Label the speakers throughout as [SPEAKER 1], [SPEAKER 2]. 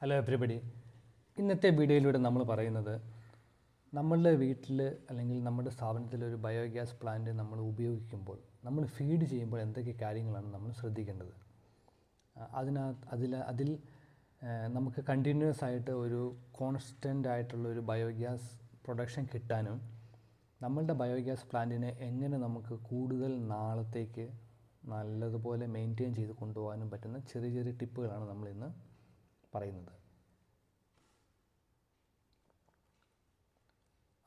[SPEAKER 1] Hello everybody. ഇന്നത്തെ വീഡിയോയിലൂടെ നമ്മൾ പറയുന്നത് നമ്മളുടെ വീട്ടിൽ അല്ലെങ്കിൽ നമ്മുടെ സ്ഥാപനത്തിൽ ഒരു ബയോഗ്യാസ് പ്ലാന്റ് നമ്മൾ ഉപയോഗിക്കുമ്പോൾ നമ്മൾ ഫീഡ് ചെയ്യുമ്പോൾ എന്തൊക്കെ കാര്യങ്ങളാണ് നമ്മൾ ശ്രദ്ധിക്കേണ്ടത്. അതിൽ നമുക്ക് കണ്ടിന്യൂസ് ആയിട്ട് ഒരു കോൺസ്റ്റൻ്റ് ആയിട്ടുള്ള ഒരു ബയോഗ്യാസ് പ്രൊഡക്ഷൻ കിട്ടാനും നമ്മളുടെ ബയോഗ്യാസ് പ്ലാന്റിനെ എങ്ങനെ നമുക്ക് കൂടുതൽ നാളത്തേക്ക് നല്ലതുപോലെ മെയിൻറ്റെയിൻ ചെയ്ത് കൊണ്ടുപോകാനും പറ്റുന്ന ചെറിയ ചെറിയ ടിപ്പുകളാണ് നമ്മളിന്ന് പറയുന്നത്.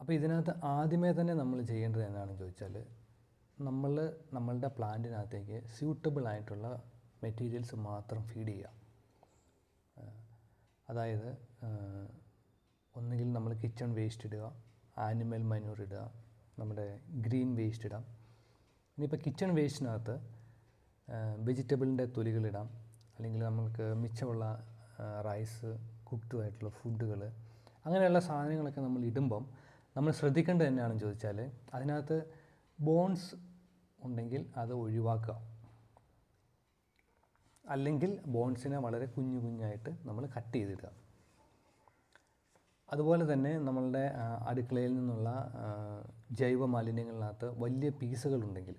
[SPEAKER 1] അപ്പോൾ ഇതിനകത്ത് ആദ്യമേ തന്നെ നമ്മൾ ചെയ്യേണ്ടത് എന്താണെന്ന് ചോദിച്ചാൽ, നമ്മളുടെ പ്ലാന്റിനകത്തേക്ക് സ്യൂട്ടബിൾ ആയിട്ടുള്ള മെറ്റീരിയൽസ് മാത്രം ഫീഡ് ചെയ്യുക. അതായത് ഒന്നുകിൽ നമ്മൾ കിച്ചൺ വേസ്റ്റ് ഇടുക, ആനിമൽ മന്യൂർ ഇടുക, നമ്മുടെ ഗ്രീൻ വേസ്റ്റ് ഇടാം. ഇനിയിപ്പോൾ കിച്ചൺ വേസ്റ്റിനകത്ത് വെജിറ്റബിളിൻ്റെ തൊലികളിടാം, അല്ലെങ്കിൽ നമുക്ക് മിച്ചമുള്ള റൈസ്, കുക്ക്ഡായിട്ടുള്ള ഫുഡുകൾ, അങ്ങനെയുള്ള സാധനങ്ങളൊക്കെ നമ്മൾ ഇടുമ്പം നമ്മൾ ശ്രദ്ധിക്കേണ്ടത് എന്നാണെന്ന് ചോദിച്ചാൽ, അതിനകത്ത് ബോൺസ് ഉണ്ടെങ്കിൽ അത് ഒഴിവാക്കുക. അല്ലെങ്കിൽ ബോൺസിനെ വളരെ കുഞ്ഞായിട്ട് നമ്മൾ കട്ട് ചെയ്തിടുക. അതുപോലെ തന്നെ നമ്മളുടെ അടുക്കളയിൽ നിന്നുള്ള ജൈവ മാലിന്യങ്ങളിനകത്ത് വലിയ പീസുകളുണ്ടെങ്കിൽ,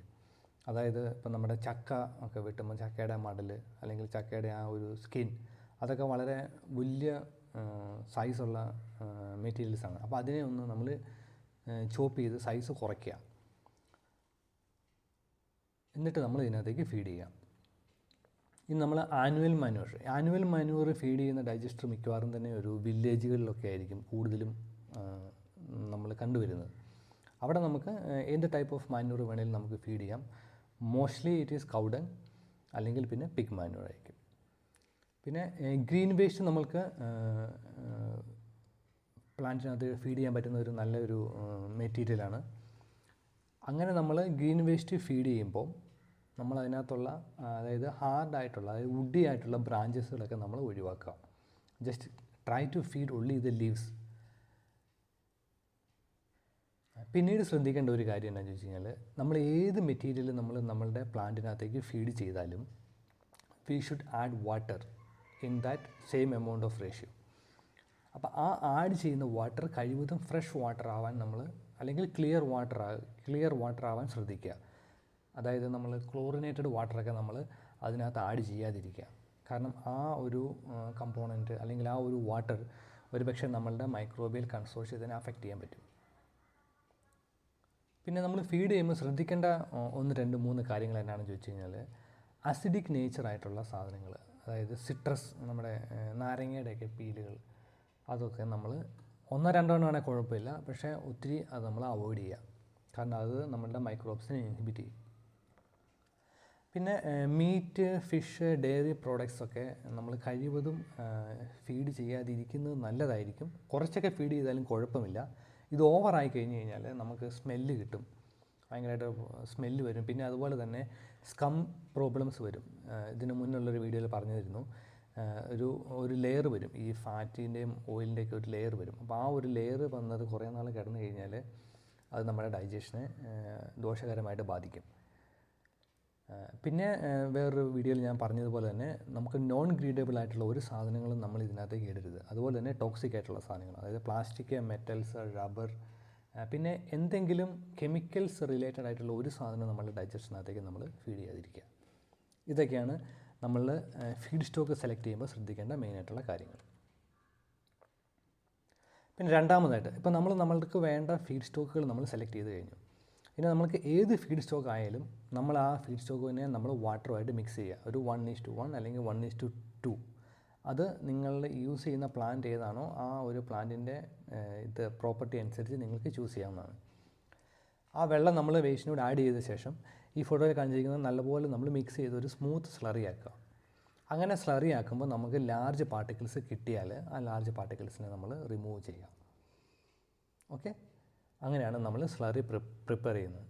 [SPEAKER 1] അതായത് ഇപ്പം നമ്മുടെ ചക്ക ഒക്കെ വെട്ടുമ്പോൾ ചക്കയുടെ മടൽ അല്ലെങ്കിൽ ചക്കയുടെ ആ ഒരു സ്കിൻ, അതൊക്കെ വളരെ വലിയ സൈസുള്ള മെറ്റീരിയൽസാണ്. അപ്പോൾ അതിനെ ഒന്ന് നമ്മൾ ചോപ്പ് ചെയ്ത് സൈസ് കുറയ്ക്കുക. എന്നിട്ട് നമ്മൾ ഇതിനകത്തേക്ക് ഫീഡ് ചെയ്യാം. ഇനി നമ്മൾ ആനുവൽ മാന്യൂർ ഫീഡ് ചെയ്യുന്ന ഡൈജസ്റ്റർ മിക്കവാറും തന്നെ ഒരു വില്ലേജുകളിലൊക്കെ ആയിരിക്കും കൂടുതലും നമ്മൾ കണ്ടുവരുന്നത്. അവിടെ നമുക്ക് എന്ത് ടൈപ്പ് ഓഫ് മാന്യൂർ വേണമെങ്കിലും നമുക്ക് ഫീഡ് ചെയ്യാം. Mostly it is cow dung, അല്ലെങ്കിൽ പിന്നെ പിഗ് മാന്യൂർ ആയിരിക്കും. പിന്നെ ഗ്രീൻ വേസ്റ്റ് നമ്മൾക്ക് പ്ലാന്റിനകത്ത് ഫീഡ് ചെയ്യാൻ പറ്റുന്ന ഒരു നല്ലൊരു മെറ്റീരിയലാണ്. അങ്ങനെ നമ്മൾ ഗ്രീൻ വേസ്റ്റ് ഫീഡ് ചെയ്യുമ്പോൾ നമ്മൾ അതിനകത്തുള്ള അതായത് ഹാർഡായിട്ടുള്ള, അതായത് വുഡി ആയിട്ടുള്ള ബ്രാഞ്ചസുകളൊക്കെ നമ്മൾ ഒഴിവാക്കുക. Just try to feed only the leaves. പിന്നീട് ശ്രദ്ധിക്കേണ്ട ഒരു കാര്യം എന്താണെന്ന് ചോദിച്ചു കഴിഞ്ഞാൽ, നമ്മൾ ഏത് മെറ്റീരിയൽ നമ്മളുടെ പ്ലാന്റിനകത്തേക്ക് ഫീഡ് ചെയ്താലും we should add water in that same amount of ratio. അപ്പോൾ ആ ആഡ് ചെയ്യുന്ന വാട്ടർ കഴിവതും ഫ്രഷ് വാട്ടർ ആവാൻ നമ്മൾ, അല്ലെങ്കിൽ ക്ലിയർ വാട്ടർ ആവാൻ ശ്രദ്ധിക്കുക. അതായത് നമ്മൾ ക്ലോറിനേറ്റഡ് വാട്ടറൊക്കെ നമ്മൾ അതിനകത്ത് ആഡ് ചെയ്യാതിരിക്കുക. കാരണം ആ ഒരു കമ്പോണൻറ്റ് അല്ലെങ്കിൽ ആ ഒരു വാട്ടർ ഒരുപക്ഷെ നമ്മളുടെ മൈക്രോബിയൽ കൺസോർഷ്യത്തിനെ അഫക്റ്റ് ചെയ്യാൻ പറ്റും. പിന്നെ നമ്മൾ ഫീഡ് ചെയ്യുമ്പോൾ ശ്രദ്ധിക്കേണ്ട 1, 2, 3 കാര്യങ്ങൾ എന്നാണെന്ന് ചോദിച്ചു കഴിഞ്ഞാൽ, അസിഡിക് നേച്ചറായിട്ടുള്ള സാധനങ്ങൾ, അതായത് സിട്രസ്, നമ്മുടെ നാരങ്ങയുടെയൊക്കെ പീലുകൾ, അതൊക്കെ നമ്മൾ 1, 2 ആണെങ്കിൽ കുഴപ്പമില്ല, പക്ഷേ ഒത്തിരി അത് നമ്മൾ അവോയ്ഡ് ചെയ്യുക. കാരണം അത് നമ്മളുടെ മൈക്രോബ്സിനെ ഇൻഹിബിറ്റ് ചെയ്യും. പിന്നെ മീറ്റ്, ഫിഷ്, ഡയറി പ്രോഡക്ട്സൊക്കെ നമ്മൾ കഴിവതും ഫീഡ് ചെയ്യാതിരിക്കുന്നത് നല്ലതായിരിക്കും. കുറച്ചൊക്കെ ഫീഡ് ചെയ്താലും കുഴപ്പമില്ല. ഇത് ഓവറായി കഴിഞ്ഞ് കഴിഞ്ഞാൽ നമുക്ക് സ്മെല്ല് കിട്ടും, ഭയങ്കരമായിട്ട് സ്മെല്ല് വരും. പിന്നെ അതുപോലെ തന്നെ സ്കം പ്രോബ്ലംസ് വരും. ഇതിന് മുന്നുള്ളൊരു വീഡിയോയിൽ പറഞ്ഞിരുന്നു, ഒരു ലെയർ വരും, ഈ ഫാറ്റിൻ്റെയും ഓയിലിൻ്റെയൊക്കെ ഒരു ലെയർ വരും. അപ്പോൾ ആ ഒരു ലെയർ വന്നത് കുറേ നാൾ കിടന്നു കഴിഞ്ഞാൽ അത് നമ്മുടെ ഡൈജഷനെ ദോഷകരമായിട്ട് ബാധിക്കും. പിന്നെ വേറൊരു വീഡിയോയിൽ ഞാൻ പറഞ്ഞതുപോലെ തന്നെ നമുക്ക് നോൺ ഗ്രീഡബിൾ ആയിട്ടുള്ള ഒരു സാധനങ്ങളും നമ്മൾ ഇതിനകത്തേക്ക് ഇടരുത്. അതുപോലെ തന്നെ ടോക്സിക് ആയിട്ടുള്ള സാധനങ്ങൾ, അതായത് പ്ലാസ്റ്റിക്, മെറ്റൽസ്, റബ്ബർ, പിന്നെ എന്തെങ്കിലും കെമിക്കൽസ് റിലേറ്റഡ് ആയിട്ടുള്ള ഒരു സാധനം നമ്മുടെ ഡൈജഷനകത്തേക്ക് നമ്മൾ ഫീഡ് ചെയ്യാതിരിക്കുക. ഇതൊക്കെയാണ് നമ്മൾ ഫീഡ് സ്റ്റോക്ക് സെലക്ട് ചെയ്യുമ്പോൾ ശ്രദ്ധിക്കേണ്ട മെയിനായിട്ടുള്ള കാര്യങ്ങൾ. പിന്നെ രണ്ടാമതായിട്ട്, ഇപ്പോൾ നമ്മൾക്ക് വേണ്ട ഫീഡ് സ്റ്റോക്കുകൾ നമ്മൾ സെലക്ട് ചെയ്ത് കഴിഞ്ഞു. ഇനി നമുക്ക് ഏത് ഫീഡ് സ്റ്റോക്ക് ആയാലും നമ്മൾ ആ ഫീഡ് സ്റ്റോക്കിനെ നമ്മൾ വാട്ടറുമായിട്ട് മിക്സ് ചെയ്യുക. ഒരു 1:1 അല്ലെങ്കിൽ 1:2. അത് നിങ്ങൾ യൂസ് ചെയ്യുന്ന പ്ലാന്റ് ഏതാണോ ആ ഒരു പ്ലാന്റിൻ്റെ പ്രോപ്പർട്ടി അനുസരിച്ച് നിങ്ങൾക്ക് ചൂസ് ചെയ്യാവുന്നതാണ്. ആ വെള്ളം നമ്മൾ വേസ്റ്റിനോട് ആഡ് ചെയ്ത ശേഷം ഈ ഫോട്ടോയിൽ കാണിച്ചിരിക്കുന്നത് നല്ലപോലെ നമ്മൾ മിക്സ് ചെയ്ത് ഒരു സ്മൂത്ത് സ്ലറി ആക്കുക. അങ്ങനെ സ്ലറി ആക്കുമ്പോൾ നമുക്ക് ലാർജ് പാർട്ടിക്കിൾസ് കിട്ടിയാൽ ആ ലാർജ് പാർട്ടിക്കിൾസിനെ നമ്മൾ റിമൂവ് ചെയ്യാം. ഓക്കെ, അങ്ങനെയാണ് നമ്മൾ സ്ലറി പ്രിപ്പയർ ചെയ്യുന്നത്.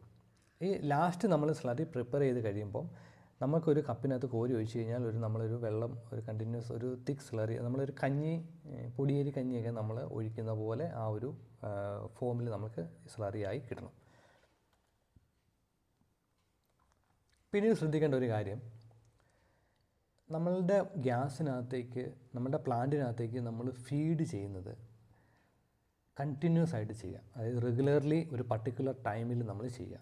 [SPEAKER 1] ഈ ലാസ്റ്റ് നമ്മൾ സ്ലറി പ്രിപ്പയർ ചെയ്ത് കഴിയുമ്പം നമുക്കൊരു കപ്പിനകത്ത് കോരി ഒഴിച്ച് കഴിഞ്ഞാൽ നമ്മളൊരു വെള്ളം, ഒരു കണ്ടിന്യൂസ്, ഒരു തിക്ക് സ്ലറി, നമ്മളൊരു കഞ്ഞി, പൊടിയേരി കഞ്ഞിയൊക്കെ നമ്മൾ ഒഴിക്കുന്ന പോലെ ആ ഒരു ഫോമിൽ നമുക്ക് സ്ലറിയായി കിട്ടണം. പിന്നീട് ശ്രദ്ധിക്കേണ്ട ഒരു കാര്യം, നമ്മളുടെ ഗ്യാസിനകത്തേക്ക്, നമ്മുടെ പ്ലാന്റിനകത്തേക്ക് നമ്മൾ ഫീഡ് ചെയ്യുന്നത് കണ്ടിന്യൂസ് ആയിട്ട് ചെയ്യുക. അതായത് റെഗുലർലി ഒരു പർട്ടിക്കുലർ ടൈമിൽ നമ്മൾ ചെയ്യുക.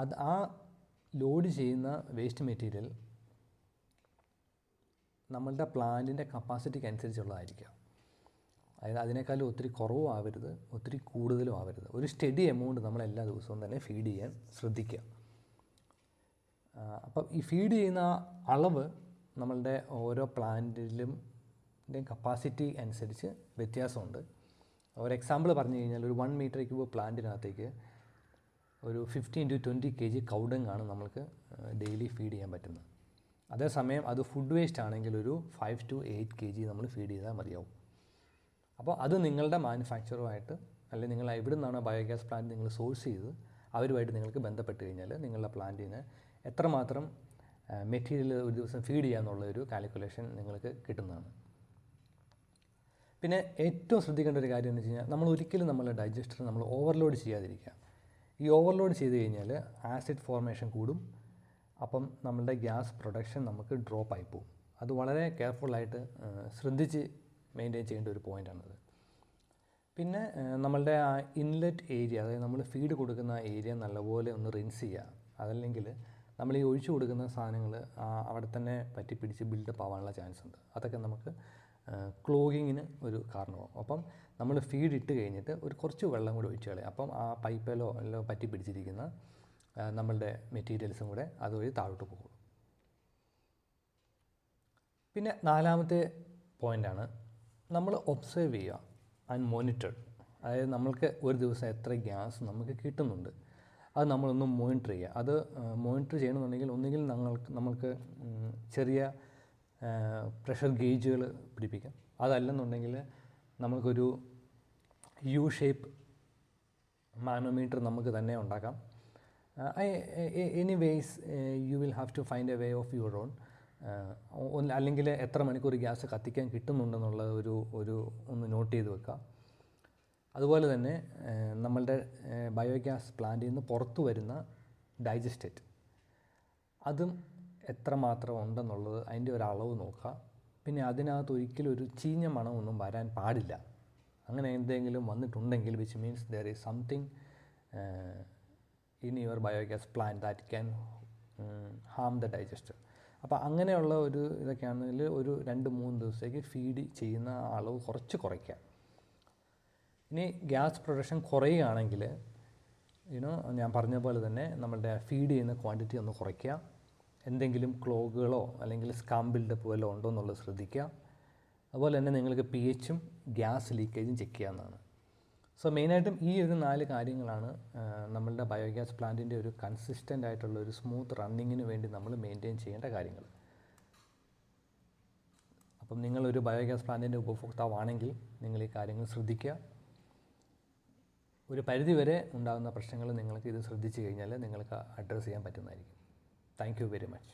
[SPEAKER 1] അത് ആ ലോഡ് ചെയ്യുന്ന വേസ്റ്റ് മെറ്റീരിയൽ നമ്മളുടെ പ്ലാന്റിൻ്റെ കപ്പാസിറ്റിക്ക് അനുസരിച്ചുള്ളതായിരിക്കുക. അതായത് അതിനേക്കാളും ഒത്തിരി കുറവും ആവരുത്, ഒത്തിരി കൂടുതലും ആവരുത്. ഒരു സ്റ്റഡി എമൗണ്ട് നമ്മൾ എല്ലാ ദിവസവും തന്നെ ഫീഡ് ചെയ്യാൻ ശ്രദ്ധിക്കുക. അപ്പം ഈ ഫീഡ് ചെയ്യുന്ന അളവ് നമ്മളുടെ ഓരോ പ്ലാന്റിലും കപ്പാസിറ്റി അനുസരിച്ച് വ്യത്യാസമുണ്ട്. ഒരു എക്സാമ്പിൾ പറഞ്ഞു കഴിഞ്ഞാൽ ഒരു 1 മീറ്റർ ക്യൂബ് പ്ലാന്റിനകത്തേക്ക് ഒരു 15 to 20 kg കൗഡങ്ങാണ് നമ്മൾക്ക് ഡെയിലി ഫീഡ് ചെയ്യാൻ പറ്റുന്നത്. അതേസമയം അത് ഫുഡ് വേസ്റ്റ് ആണെങ്കിൽ ഒരു 5 to 8 kg നമ്മൾ ഫീഡ് ചെയ്താൽ മതിയാവും. അപ്പോൾ അത് നിങ്ങളുടെ മാനുഫാക്ചറുമായിട്ട്, അല്ലെങ്കിൽ നിങ്ങൾ എവിടെ നിന്നാണോ ബയോഗ്യാസ് പ്ലാന്റ് നിങ്ങൾ സോഴ്സ് ചെയ്ത് അവരുമായിട്ട് നിങ്ങൾക്ക് ബന്ധപ്പെട്ട് കഴിഞ്ഞാൽ നിങ്ങളുടെ പ്ലാന്റിന് എത്രമാത്രം മെറ്റീരിയൽ ഒരു ദിവസം ഫീഡ് ചെയ്യാമെന്നുള്ള ഒരു കാൽക്കുലേഷൻ നിങ്ങൾക്ക് കിട്ടുന്നതാണ്. പിന്നെ ഏറ്റവും ശ്രദ്ധിക്കേണ്ട ഒരു കാര്യം എന്ന് വെച്ച് കഴിഞ്ഞാൽ നമ്മൾ ഒരിക്കലും നമ്മുടെ ഡൈജസ്റ്റർ നമ്മൾ ഓവർലോഡ് ചെയ്യാതിരിക്കുക. ഈ ഓവർലോഡ് ചെയ്ത് കഴിഞ്ഞാൽ ആസിഡ് ഫോർമേഷൻ കൂടും. അപ്പം നമ്മളുടെ ഗ്യാസ് പ്രൊഡക്ഷൻ നമുക്ക് ഡ്രോപ്പ് ആയി പോകും. അത് വളരെ കെയർഫുള്ളായിട്ട് ശ്രദ്ധിച്ച് മെയിൻറ്റെയിൻ ചെയ്യേണ്ട ഒരു പോയിൻ്റാണത്. പിന്നെ നമ്മളുടെ ആ ഇൻലെറ്റ് ഏരിയ, അതായത് നമ്മൾ ഫീഡ് കൊടുക്കുന്ന ഏരിയ നല്ലപോലെ ഒന്ന് റിൻസ് ചെയ്യുക. അതല്ലെങ്കിൽ നമ്മൾ ഈ ഒഴിച്ചു കൊടുക്കുന്ന സാധനങ്ങൾ അവിടെ തന്നെ പറ്റി പിടിച്ച് ബിൽഡപ്പ് ആവാനുള്ള ചാൻസ് ഉണ്ട്. അതൊക്കെ നമുക്ക് ക്ലോഗിങ്ങിന് ഒരു കാരണമാകും. അപ്പം നമ്മൾ ഫീഡ് ഇട്ട് കഴിഞ്ഞിട്ട് ഒരു കുറച്ച് വെള്ളം കൂടി ഒഴിച്ച് കളയും. അപ്പം ആ പൈപ്പിലോ എല്ലാം പറ്റി പിടിച്ചിരിക്കുന്ന നമ്മളുടെ മെറ്റീരിയൽസും കൂടെ അതുവഴി താഴോട്ട് പോകും. പിന്നെ 4ാമത്തെ പോയിൻ്റാണ് നമ്മൾ ഒബ്സർവ് ചെയ്യുക ആൻഡ് മോണിറ്റർ. അതായത് നമ്മൾക്ക് ഒരു ദിവസം എത്ര ഗ്യാസ് നമുക്ക് കിട്ടുന്നുണ്ട് അത് നമ്മളൊന്ന് മോണിറ്റർ ചെയ്യുക. അത് മോണിറ്റർ ചെയ്യണമെന്നുണ്ടെങ്കിൽ ഒന്നുകിൽ നമ്മൾക്ക് ചെറിയ പ്രഷർ ഗേജുകൾ പിടിപ്പിക്കാം. അതല്ലെന്നുണ്ടെങ്കിൽ നമുക്കൊരു യു ഷേപ്പ് മാനോമീറ്റർ നമുക്ക് തന്നെ ഉണ്ടാക്കാം. Anyways you will have to find a way of your own. അല്ലെങ്കിൽ എത്ര മണിക്കൂർ ഗ്യാസ് കത്തിക്കാൻ കിട്ടുന്നുണ്ടെന്നുള്ള ഒന്ന് നോട്ട് ചെയ്ത് വെക്കുക. അതുപോലെ തന്നെ നമ്മളുടെ ബയോഗ്യാസ് പ്ലാന്റിൽ നിന്ന് പുറത്തു വരുന്ന ഡൈജസ്റ്റേറ്റ് അതും എത്രമാത്രം ഉണ്ടെന്നുള്ളത് അതിൻ്റെ ഒരു അളവ് നോക്കുക. പിന്നെ അതിനകത്ത് ഒരിക്കലും ഒരു ചീഞ്ഞ മണമൊന്നും വരാൻ പാടില്ല. അങ്ങനെ എന്തെങ്കിലും വന്നിട്ടുണ്ടെങ്കിൽ which means there is something in your biogas plant that can Ham the digester. അപ്പോൾ അങ്ങനെയുള്ള ഇതൊക്കെയാണെങ്കിൽ ഒരു 2-3 ദിവസത്തേക്ക് ഫീഡ് ചെയ്യുന്ന അളവ് കുറച്ച് കുറയ്ക്കുക. ഇനി ഗ്യാസ് പ്രൊഡക്ഷൻ കുറയുകയാണെങ്കിൽ ഞാൻ പറഞ്ഞ പോലെ തന്നെ നമ്മളുടെ ഫീഡ് ചെയ്യുന്ന ക്വാണ്ടിറ്റി ഒന്ന് കുറയ്ക്കുക. എന്തെങ്കിലും ക്ലോഗുകളോ അല്ലെങ്കിൽ സ്കാം ബിൽഡപ്പ് വല്ലതും ഉണ്ടോ എന്നുള്ളത് ശ്രദ്ധിക്കുക. അതുപോലെ തന്നെ നിങ്ങൾക്ക് pHഉം ഗ്യാസ് ലീക്കേജും ചെക്ക് ചെയ്യാവുന്നതാണ്. സോ മെയിനായിട്ടും ഈ ഒരു 4 കാര്യങ്ങളാണ് നമ്മളുടെ ബയോഗ്യാസ് പ്ലാന്റിൻ്റെ ഒരു കൺസിസ്റ്റൻ്റ് ആയിട്ടുള്ള ഒരു സ്മൂത്ത് റണ്ണിങ്ങിന് വേണ്ടി നമ്മൾ മെയിൻറ്റെയിൻ ചെയ്യേണ്ട കാര്യങ്ങൾ. അപ്പം നിങ്ങളൊരു ബയോഗ്യാസ് പ്ലാന്റിൻ്റെ ഉപഭോക്താവാണെങ്കിൽ നിങ്ങൾ ഈ കാര്യങ്ങൾ ശ്രദ്ധിക്കുക. ഒരു പരിധിവരെ ഉണ്ടാകുന്ന പ്രശ്നങ്ങൾ നിങ്ങൾക്ക് ഇത് ശ്രദ്ധിച്ചു കഴിഞ്ഞാൽ നിങ്ങൾക്ക് അഡ്രസ്സ് ചെയ്യാൻ പറ്റുന്നതായിരിക്കും. Thank you very much.